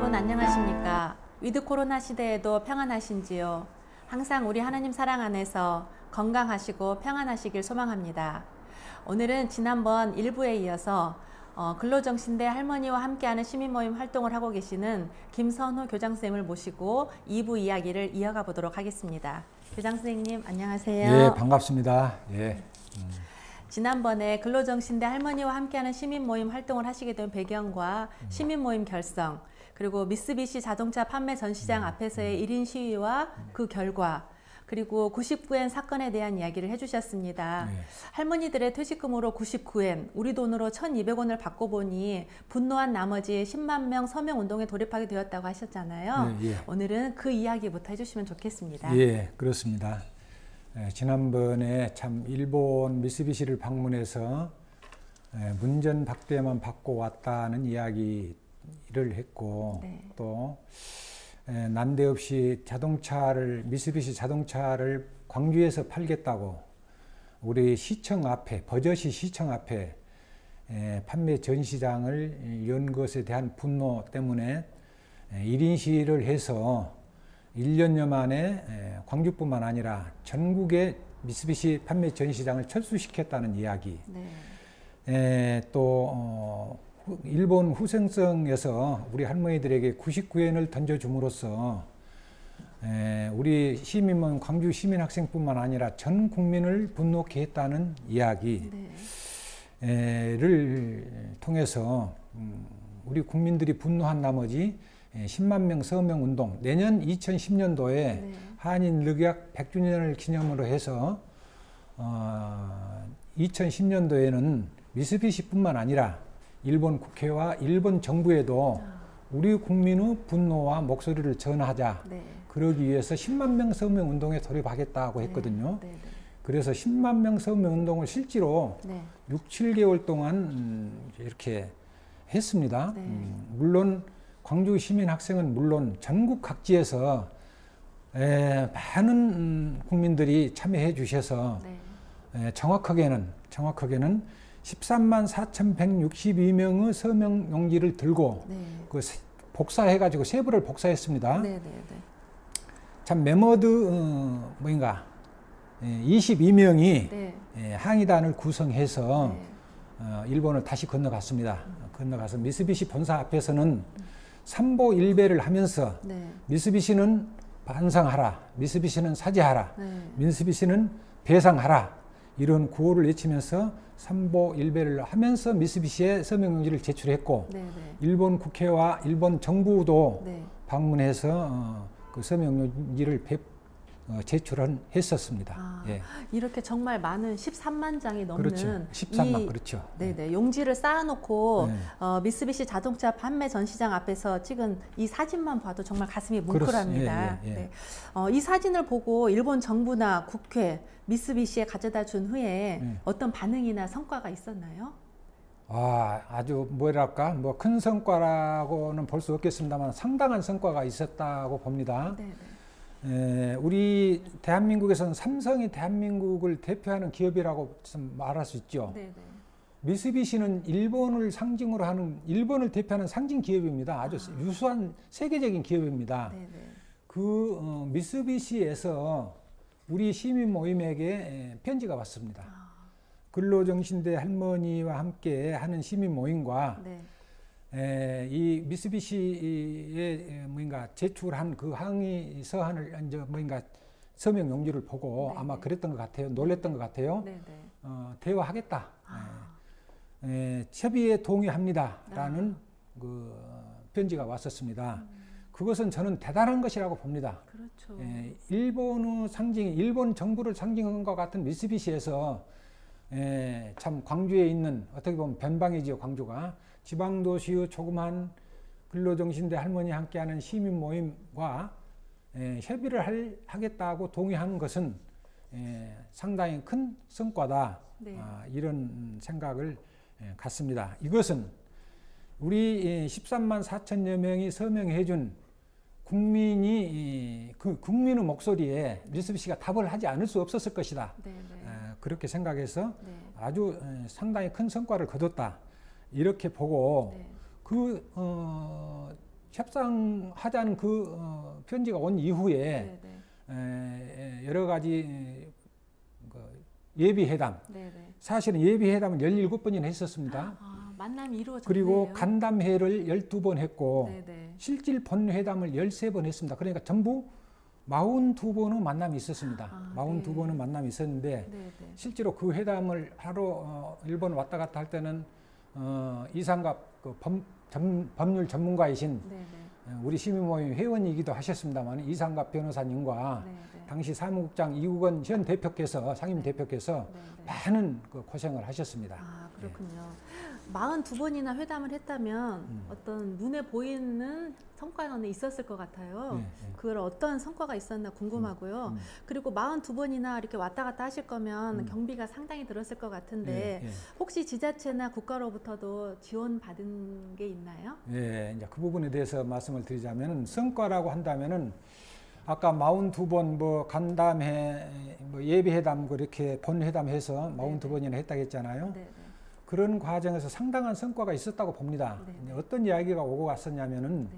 여러분 안녕하십니까? 위드 코로나 시대에도 평안하신지요? 항상 우리 하나님 사랑 안에서 건강하시고 평안하시길 소망합니다. 오늘은 지난번 1부에 이어서 근로정신대 할머니와 함께하는 시민모임 활동을 하고 계시는 김선호 교장선생님을 모시고 2부 이야기를 이어가 보도록 하겠습니다. 교장선생님 안녕하세요. 예, 반갑습니다. 예. 지난번에 근로정신대 할머니와 함께하는 시민모임 활동을 하시게 된 배경과 시민모임 결성, 그리고 미쓰비시 자동차 판매 전시장 앞에서의 1인 시위와 그 결과, 그리고 99엔 사건에 대한 이야기를 해주셨습니다. 네. 할머니들의 퇴직금으로 99엔, 우리 돈으로 1,200원을 받고 보니 분노한 나머지 10만 명 서명 운동에 돌입하게 되었다고 하셨잖아요. 예, 예. 오늘은 그 이야기부터 해주시면 좋겠습니다. 예, 그렇습니다. 지난번에 참 일본 미쓰비시를 방문해서 문전박대만 받고 왔다는 이야기를 했고, 네. 또 난데없이 미쓰비시 자동차를 광주에서 팔겠다고 우리 시청 앞에, 버저시 시청 앞에 판매 전시장을 연 것에 대한 분노 때문에 1인 시위를 해서 1년여 만에 광주뿐만 아니라 전국의 미쓰비시 판매 전시장을 철수시켰다는 이야기. 네. 또 일본 후생성에서 우리 할머니들에게 99엔을 던져줌으로써 우리 시민은 광주 시민학생뿐만 아니라 전 국민을 분노케 했다는 이야기를 통해서 우리 국민들이 분노한 나머지 10만 명 서명 운동, 내년 2010년도에 한인 르기약 100주년을 기념으로 해서 2010년도에는 미쓰비시뿐만 아니라 일본 국회와 일본 정부에도 우리 국민의 분노와 목소리를 전하자. 그러기 위해서 10만 명 서명 운동에 돌입하겠다고 했거든요. 그래서 10만 명 서명 운동을 실제로 6, 7개월 동안 이렇게 했습니다. 물론 광주 시민 학생은 물론 전국 각지에서 많은 국민들이 참여해 주셔서 정확하게는 13만 4,162명의 서명 용지를 들고 그 복사해가지고 세부를 복사했습니다. 참 메모드 22명이 항의단을 구성해서 일본을 다시 건너갔습니다. 건너가서 미쓰비시 본사 앞에서는 삼보일배를 하면서 미쓰비시는 반성하라, 미쓰비시는 사죄하라, 미쓰비시는 배상하라, 이런 구호를 외치면서 삼보일배를 하면서 미쓰비시에 서명용지를 제출했고, 일본 국회와 일본 정부도 방문해서 그 서명용지를 제출했었습니다. 예. 이렇게 정말 많은 13만 장이 넘는 그렇죠. 13만 그렇죠. 용지를 쌓아놓고 미쓰비시 자동차 판매 전시장 앞에서 찍은 이 사진만 봐도 정말 가슴이 뭉클합니다. 이 사진을 보고 일본 정부나 국회, 미쓰비시에 가져다 준 후에 어떤 반응이나 성과가 있었나요? 아주 뭐랄까 큰 성과라고는 볼 수 없겠습니다만 상당한 성과가 있었다고 봅니다. 우리 대한민국에서는 삼성이 대한민국을 대표하는 기업이라고 말할 수 있죠. 미쓰비시는 일본을 상징으로 하는, 일본을 대표하는 상징 기업입니다. 아주 유수한 세계적인 기업입니다. 그 미쓰비시에서 우리 시민 모임에게 편지가 왔습니다. 근로정신대 할머니와 함께 하는 시민 모임과 이 미쓰비시에 제출한 그 항의 서한을 이제 서명 용지를 보고 아마 그랬던 것 같아요. 놀랬던 것 같아요. 대화하겠다. 협의에 동의합니다라는 그 편지가 왔었습니다. 그것은 저는 대단한 것이라고 봅니다. 일본의 상징, 일본 정부를 상징한 것 같은 미쓰비시에서 참 광주에 있는, 어떻게 보면 변방이지요. 광주가 지방도시의 조그만 근로정신대 할머니와 함께하는 시민 모임과 협의를 하겠다고 동의하는 것은 상당히 큰 성과다. 이런 생각을 갖습니다. 이것은 우리 13만 4천여 명이 서명해 준 그 국민의 목소리에 미쓰비시가 답을 하지 않을 수 없었을 것이다. 그렇게 생각해서 아주 상당히 큰 성과를 거뒀다. 이렇게 보고 그 협상하자는 그 편지가 온 이후에 여러 가지 예비회담, 사실은 예비회담은 17번이나 했었습니다. 만남이 이루어졌네요. 그리고 간담회를 12번 했고 실질 본회담을 13번 했습니다. 그러니까 전부 42번의 만남이 있었습니다. 42번의 만남이 있었는데 실제로 그 회담을 하러 일본 왔다 갔다 할 때는 이상갑 그 법률 전문가이신 우리 시민모임 회원이기도 하셨습니다만 이상갑 변호사님과 당시 사무국장 이국원 현 대표께서 상임 대표께서 많은 그 고생을 하셨습니다. 그렇군요. 42번이나 회담을 했다면 어떤 눈에 보이는 성과는 있었을 것 같아요. 그걸 어떤 성과가 있었나 궁금하고요. 그리고 42번이나 이렇게 왔다 갔다 하실 거면 경비가 상당히 들었을 것 같은데 혹시 지자체나 국가로부터도 지원받은 게 있나요? 이제 그 부분에 대해서 말씀을 드리자면 성과라고 한다면은 아까 42번 뭐 간담회, 뭐 예비회담 그렇게 본회담해서 42번이나 했다고 했잖아요. 그런 과정에서 상당한 성과가 있었다고 봅니다. 어떤 이야기가 오고 갔었냐면은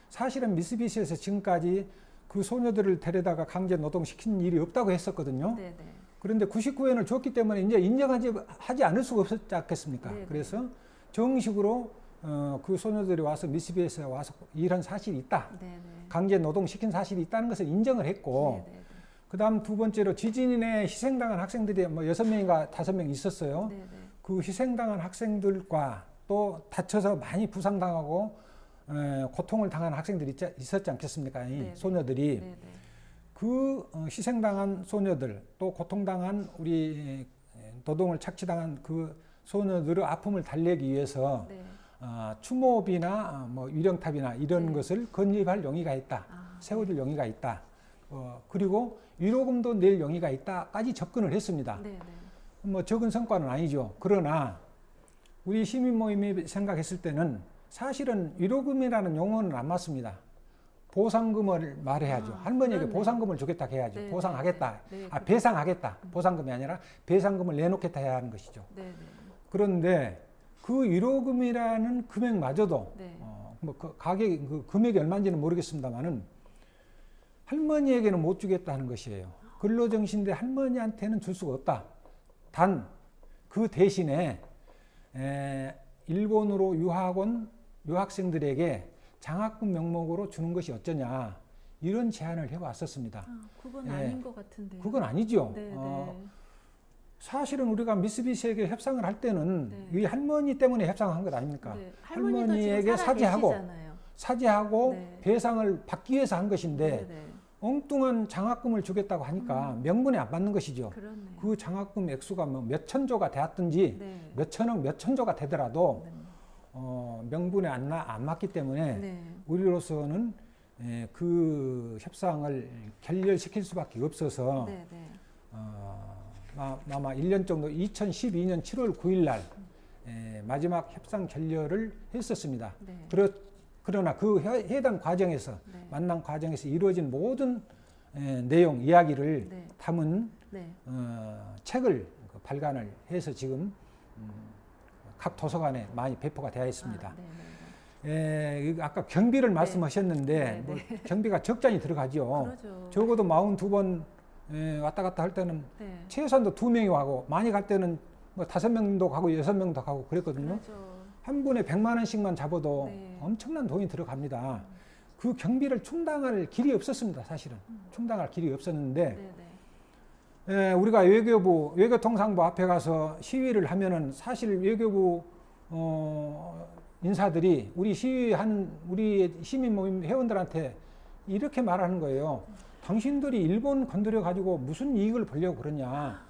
사실은 미쓰비시에서 지금까지 그 소녀들을 데려다가 강제 노동시킨 일이 없다고 했었거든요. 그런데 99년을 줬기 때문에 이제 인정하지 않을 수가 없었지 않겠습니까? 그래서 정식으로 그 소녀들이 와서 미쓰비시에 와서 일한 사실이 있다. 강제 노동시킨 사실이 있다는 것을 인정을 했고 그 다음 두 번째로 지진에 희생당한 학생들이 뭐 6명인가 5명 있었어요. 그 희생당한 학생들과 또 다쳐서 많이 부상당하고 고통을 당한 학생들이 있었지 않겠습니까? 이 소녀들이. 그 희생당한 소녀들 또 고통당한 우리 노동을 착취당한 그 소녀들의 아픔을 달래기 위해서 추모비나 뭐 위령탑이나 이런 것을 건립할 용의가 있다. 세워줄 용의가 있다. 그리고 위로금도 낼 용의가 있다까지 접근을 했습니다. 뭐 적은 성과는 아니죠. 그러나 우리 시민 모임이 생각했을 때는 사실은 위로금이라는 용어는 안 맞습니다. 보상금을 말해야죠. 할머니에게 보상금을 주겠다 해야죠. 보상하겠다. 배상하겠다. 보상금이 아니라 배상금을 내놓겠다 해야 하는 것이죠. 그런데 그 위로금이라는 금액마저도 뭐 그 가격이 그 금액이 얼마인지는 모르겠습니다만은 할머니에게는 못 주겠다 하는 것이에요. 근로정신대 할머니한테는 줄 수가 없다. 단 그 대신에 일본으로 유학 온 유학생들에게 장학금 명목으로 주는 것이 어쩌냐 이런 제안을 해왔었습니다. 그건 아닌 것 같은데요. 그건 아니죠. 사실은 우리가 미쓰비시에게 협상을 할 때는 이 할머니 때문에 협상한 것 아닙니까? 할머니에게 사죄하고 배상을 받기 위해서 한 것인데 엉뚱한 장학금을 주겠다고 하니까 명분에 안 맞는 것이죠. 그 장학금 액수가 뭐 몇 천조가 되었든지 몇 천억 몇 천조가 되더라도 명분에 안 맞기 때문에 우리로서는 그 협상을 결렬시킬 수밖에 없어서 아마 1년 정도 2012년 7월 9일 날 마지막 협상 결렬을 했었습니다. 그러나 그 회담 과정에서 만남 과정에서 이루어진 모든 내용 이야기를 담은 책을 발간을 해서 지금 각 도서관에 많이 배포가 되어 있습니다. 아까 경비를 말씀하셨는데 뭐 경비가 적잖이 들어가죠. 적어도 42번 왔다 갔다 할 때는 최소한도 2명이 가고 많이 갈 때는 뭐 5명도 가고 6명도 가고 그랬거든요. 한 분에 100만 원씩만 잡아도 엄청난 돈이 들어갑니다. 그 경비를 충당할 길이 없었습니다. 사실은 충당할 길이 없었는데 우리가 외교부 외교통상부 앞에 가서 시위를 하면은 사실 외교부 인사들이 우리 시위하는 우리 시민 모임 회원들한테 이렇게 말하는 거예요. 당신들이 일본 건드려 가지고 무슨 이익을 보려고 그러냐.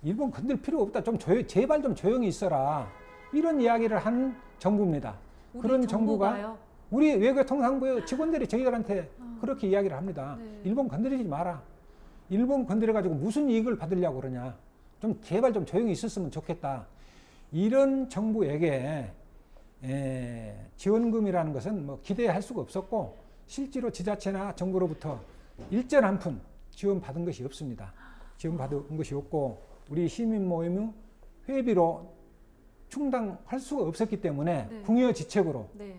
일본 건들 필요 없다. 좀 제발 좀 조용히 있어라. 이런 이야기를 한 정부입니다. 그런 정부가 우리 외교통상부 직원들이 저희들한테 그렇게 이야기를 합니다. 일본 건드리지 마라. 일본 건드려 가지고 무슨 이익을 받으려고 그러냐. 좀 제발 좀 조용히 있었으면 좋겠다. 이런 정부에게 지원금이라는 것은 뭐 기대할 수가 없었고 실제로 지자체나 정부로부터 일전 한 푼 지원받은 것이 없습니다. 지원받은 것이 없고 우리 시민 모임의 회비로 충당할 수가 없었기 때문에 네. 궁여지책으로 네.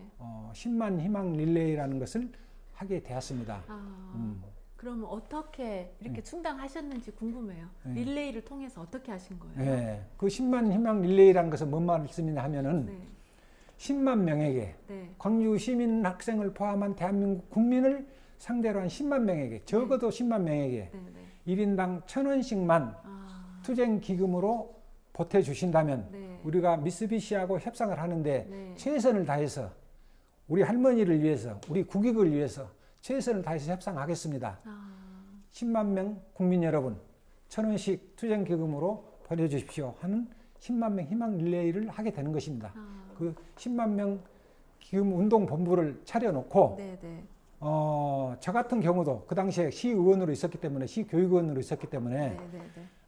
10만 희망 릴레이라는 것을 하게 되었습니다. 그러면 어떻게 이렇게 충당하셨는지 궁금해요. 릴레이를 통해서 어떻게 하신 거예요? 네. 그 10만 희망 릴레이라는 것은 뭔 말씀이냐 하면은 네. 10만 명에게 네. 광주 시민 학생을 포함한 대한민국 국민을 상대로 한 10만 명에게 적어도 10만 명에게 네. 네. 1인당 1,000원씩만 투쟁 기금으로 보태주신다면 네. 우리가 미쓰비시하고 협상을 하는데 네. 최선을 다해서 우리 할머니를 위해서 우리 국익을 위해서 최선을 다해서 협상하겠습니다. 10만 명 국민 여러분 1,000원씩 투쟁 기금으로 보내주십시오 하는 10만 명 희망 릴레이를 하게 되는 것입니다. 그 10만 명 기금 운동 본부를 차려놓고 네. 네. 저 같은 경우도 그 당시에 시의원으로 있었기 때문에 시교육원으로 있었기 때문에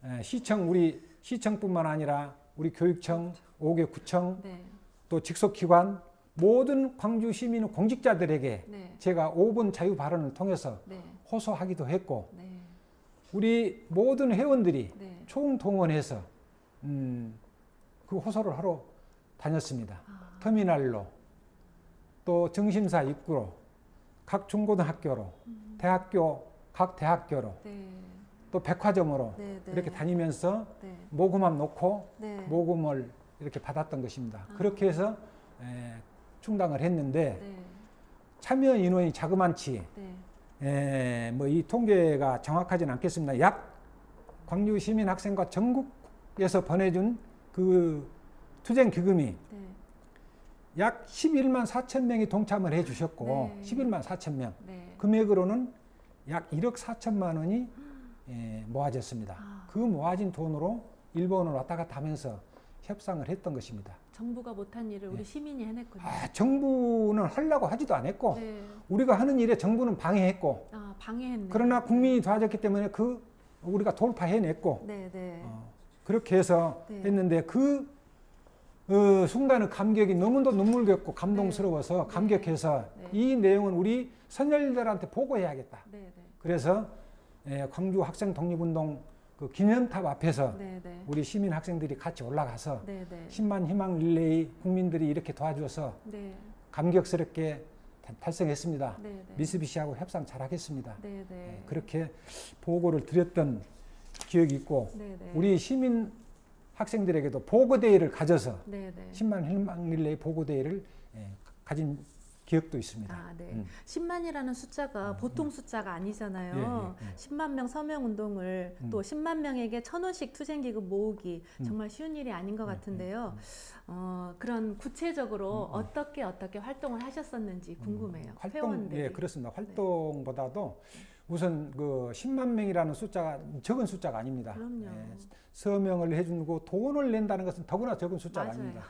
네. 시청 우리 시청뿐만 아니라 우리 교육청, 5개 구청 네. 또 직속기관 모든 광주 시민 공직자들에게 네. 제가 5분 자유 발언을 통해서 네. 호소하기도 했고 네. 우리 모든 회원들이 네. 총동원해서 그 호소를 하러 다녔습니다. 터미널로 또 정심사 입구로 각 중고등학교로 각 대학교로 네. 또 백화점으로 네. 네. 이렇게 다니면서 네. 모금함 놓고 네. 모금을 이렇게 받았던 것입니다. 그렇게 해서 충당을 했는데 네. 참여 인원이 자그만치 네. 뭐 이 통계가 정확하지는 않겠습니다. 약 광주 시민 학생과 전국에서 보내준 그 투쟁 기금이 네. 약 11만 4천 명이 동참을 해 주셨고 네. 11만 4천 명 네. 금액으로는 약 1억 4천만 원이 모아졌습니다. 그 모아진 돈으로 일본을 왔다 갔다 하면서 협상을 했던 것입니다. 정부가 못한 일을 우리 시민이 해냈군요. 정부는 하려고 하지도 않았고 네. 우리가 하는 일에 정부는 방해했고 방해했네. 그러나 국민이 도와줬기 때문에 우리가 돌파해냈고 네. 네. 그렇게 해서 네. 했는데 그 순간의 감격이 너무도 눈물겹고 감동스러워서 네. 감격해서 네. 이 내용은 우리 선열들한테 보고해야겠다. 네. 네. 그래서 광주 학생 독립운동 그 기념탑 앞에서 네. 네. 우리 시민 학생들이 같이 올라가서 네. 네. 10만 희망 릴레이 국민들이 이렇게 도와줘서 네. 감격스럽게 달성했습니다. 네. 네. 미쓰비시하고 협상 잘하겠습니다. 네. 네. 그렇게 보고를 드렸던 기억이 있고 네. 네. 우리 시민 학생들에게도 보고대회를 가져서 네. 네. 10만 희망 릴레이 보고대회를 가진 기억도 있습니다. 네. 10만이라는 숫자가 보통 숫자가 아니잖아요. 10만 명 서명 운동을 또 10만 명에게 1,000원씩 투쟁기금 모으기 정말 쉬운 일이 아닌 것 같은데요. 그런 구체적으로 어떻게 활동을 하셨었는지 궁금해요. 회원들이. 예, 그렇습니다. 활동보다도 우선 그 10만 명이라는 숫자가 적은 숫자가 아닙니다. 그럼요. 서명을 해주고 돈을 낸다는 것은 더구나 적은 숫자가 맞아요. 아닙니다.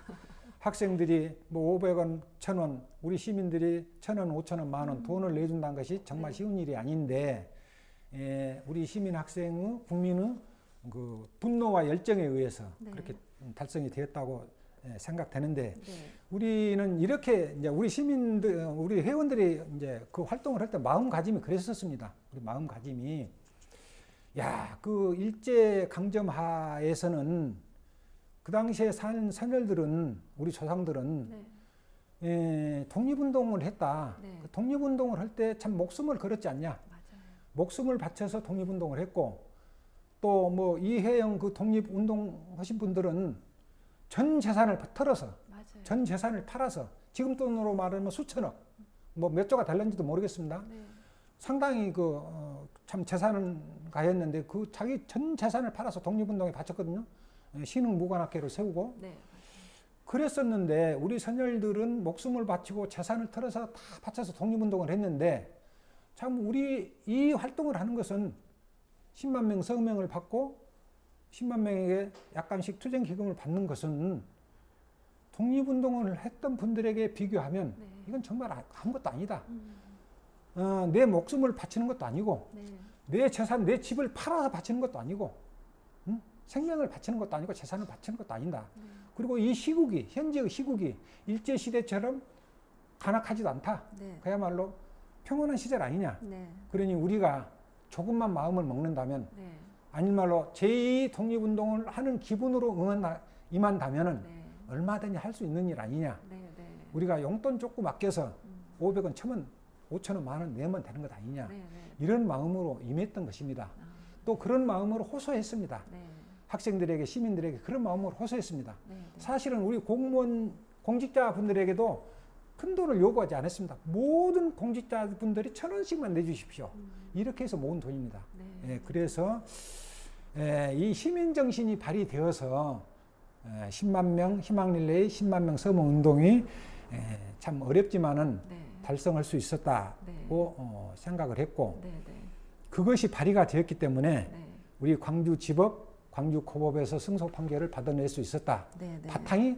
학생들이 뭐 500원, 1,000원, 우리 시민들이 1,000원, 5,000원, 만원 돈을 내준다는 것이 정말 쉬운 일이 아닌데 우리 시민 학생의 국민의 그 분노와 열정에 의해서 그렇게 달성이 되었다고 생각되는데 우리는 이렇게 이제 우리 시민들, 우리 회원들이 이제 그 활동을 할 때 마음가짐이 그랬었습니다. 우리 마음가짐이 그 일제 강점하에서는 그 당시에 산 선열들은 우리 조상들은 독립운동을 했다. 그 독립운동을 할 때 참 목숨을 걸었지 않냐. 맞아요. 목숨을 바쳐서 독립운동을 했고 또 뭐 이혜영 그 독립운동 하신 분들은 전 재산을 털어서 전 재산을 팔아서 지금 돈으로 말하면 수천억 뭐 몇 조가 될는지도 모르겠습니다. 상당히 참 재산을 가했는데 그 자기 전 재산을 팔아서 독립운동에 바쳤거든요. 신흥무관학회를 세우고 그랬었는데 우리 선열들은 목숨을 바치고 재산을 털어서 다 바쳐서 독립운동을 했는데 참 우리 이 활동을 하는 것은 10만 명 서명을 받고 10만 명에게 약간씩 투쟁 기금을 받는 것은 독립운동을 했던 분들에게 비교하면 이건 정말 아무것도 아니다. 내 목숨을 바치는 것도 아니고 내 재산, 내 집을 팔아서 바치는 것도 아니고 생명을 바치는 것도 아니고 재산을 바치는 것도 아니다. 그리고 이 시국이 현재의 시국이 일제시대처럼 간악하지도 않다. 그야말로 평온한 시절 아니냐. 그러니 우리가 조금만 마음을 먹는다면 아닌 말로 제2 독립운동을 하는 기분으로 임한다면 얼마든지 할 수 있는 일 아니냐. 네, 네. 우리가 용돈 조금 아껴서 500원, 1000원, 5,000원, 만원 내면 되는 것 아니냐. 네, 네. 이런 마음으로 임했던 것입니다. 또 그런 마음으로 호소했습니다. 네. 학생들에게, 시민들에게 그런 마음으로 호소했습니다. 네, 네. 사실은 우리 공무원, 공직자분들에게도 큰 돈을 요구하지 않았습니다. 모든 공직자분들이 1,000원씩만 내주십시오. 이렇게 해서 모은 돈입니다. 네. 예, 그래서 이 시민정신이 발휘되어서 10만 명 희망릴레이 10만 명 서명운동이 참 어렵지만은 네. 달성할 수 있었다고 네. 생각을 했고 네, 네. 그것이 발휘가 되었기 때문에 네. 우리 광주지법, 광주고법에서 승소 판결을 받아낼 수 있었다. 네, 네. 바탕이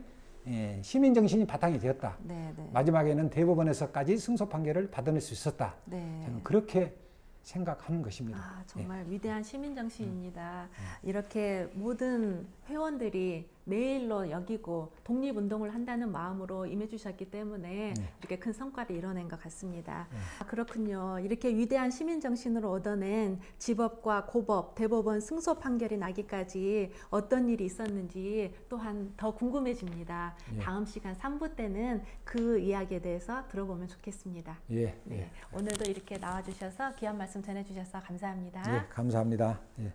시민정신이 바탕이 되었다. 네, 네. 마지막에는 대법원에서까지 승소 판결을 받아낼 수 있었다. 네. 저는 그렇게 생각하는 것입니다. 아, 정말 위대한 시민정신입니다. 이렇게 모든 회원들이 내일로 여기고 독립운동을 한다는 마음으로 임해주셨기 때문에 이렇게 큰 성과를 이뤄낸 것 같습니다. 아, 그렇군요. 이렇게 위대한 시민정신으로 얻어낸 지법과 고법, 대법원 승소 판결이 나기까지 어떤 일이 있었는지 또한 더 궁금해집니다. 예. 다음 시간 3부 때는 그 이야기에 대해서 들어보면 좋겠습니다. 예, 네, 오늘도 이렇게 나와주셔서 귀한 말씀 전해주셔서 감사합니다. 예, 감사합니다. 예.